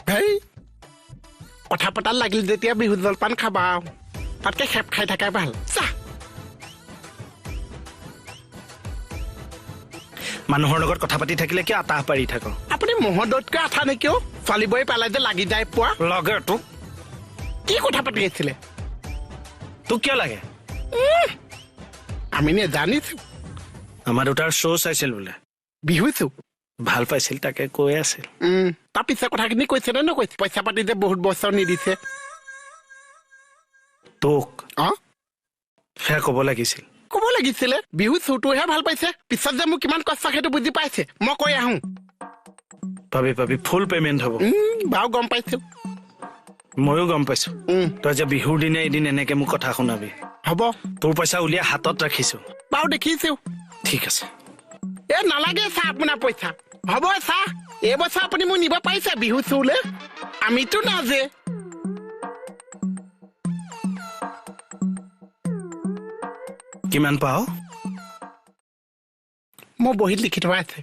হেই কথা পতাত লাগিল যেতিয়া বিহু জলপান খাবা তাতকে খেপ খাই থাকাই ভাল চা মানুহৰ লগত কথা পাতি থাকিলে কি আতাহ পাৰি থাকো আপুনি মহদতকৈ আঠা নেকিও ছোৱালীবোৰে পালাই যে লাগি যায় পোৱা লগে তোক কি কথা পাতি আছিলে তোক কিয় লাগে আমি নেজানিছো আমাৰ দুটাৰ শ্ব' চাইছিল বোলে বিহুছো ভাল পাইছিল তাকে কৈ আছিল তাৰ পিছে কথাখিনি কৈছে নে নকৈছে পইচা পাতি যে বহুত বছৰ নিদিছে তোক অ সেয়া ক'ব লাগিছিল ক'ব লাগিছিলে বিহু চুটোহে ভাল পাইছে পিছত যে মোক কিমান কষ্ট সেইটো বুজি পাইছে মই কৈ আহোঁ পাবি ফুল পেমেণ্ট হ'ব বাৰু গম পাইছো ময়ো গম পাইছো তই যে বিহুৰ দিনা এদিন এনেকে মোক কথা শুনাবি হ'ব তোৰ পইচা উলিয়াই হাতত ৰাখিছো বাৰু দেখিছো ঠিক আছে নালাগে চাহ আপোনাৰ পইচা হ'ব চাহ এইবছৰ আপুনি মোক নিব পাৰিছে বিহু চুলে আমিতো নাজে কিমান পাও মই বহীত লিখি থোৱা আছে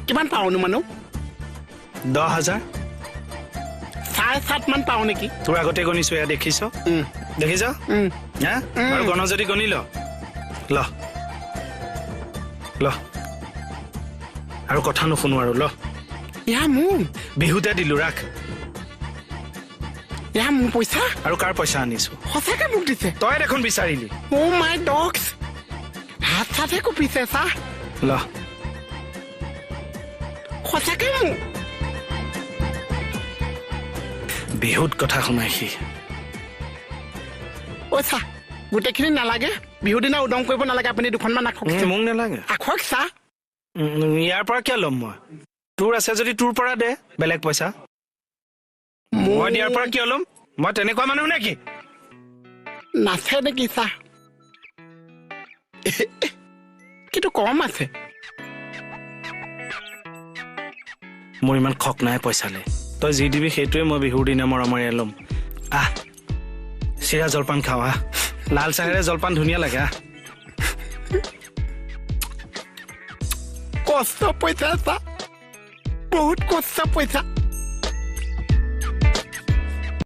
কিমান পাওনো মানুহ 10,000 7.5 মান পাওঁ নেকি তোৰ আগতে গণিছো এয়া দেখিছ আৰু গণ যদি গণি ল আৰু কথা নুশুনো আৰু ল ইয়া মোৰ বিহুতে দিলো ৰাখ ইয়া মোৰ পইচা আৰু কাৰ পইচা আনিছো সঁচাকে মোক দিছে তই দেখোন বিচাৰিলি মাই ডগছ হাত চাতহে কঁপিছে চাহ ল সঁচাকে মোক বিহুত কথা শুনাইহি চাহ গোটেইখিনি নালাগে বিহুৰ দিনা উদং কৰিব নালাগে আপুনি দুখনমান আখক মোক নালাগে আখক চাহ ইয়াৰ পৰা কিয় ল'ম মই তোৰ আছে যদি তোৰ পৰা দে বেলেগ পইচা মই দিয়াৰ পৰা কিয় ল'ম মই তেনেকুৱা মানুহ নেকি নাচে নেকি চাহ কিন্তু কম আছে মোৰ ইমান খক নাই পইচালে তই যি দিবি সেইটোৱে মই বিহুৰ দিনা মৰমৰে ল'ম আহ চিৰা জলপান খাওঁ আহ লাল চাহেৰে জলপান ধুনীয়া লাগে আহ কষ্ট পইচা চাহ বহুত কষ্ট পইচা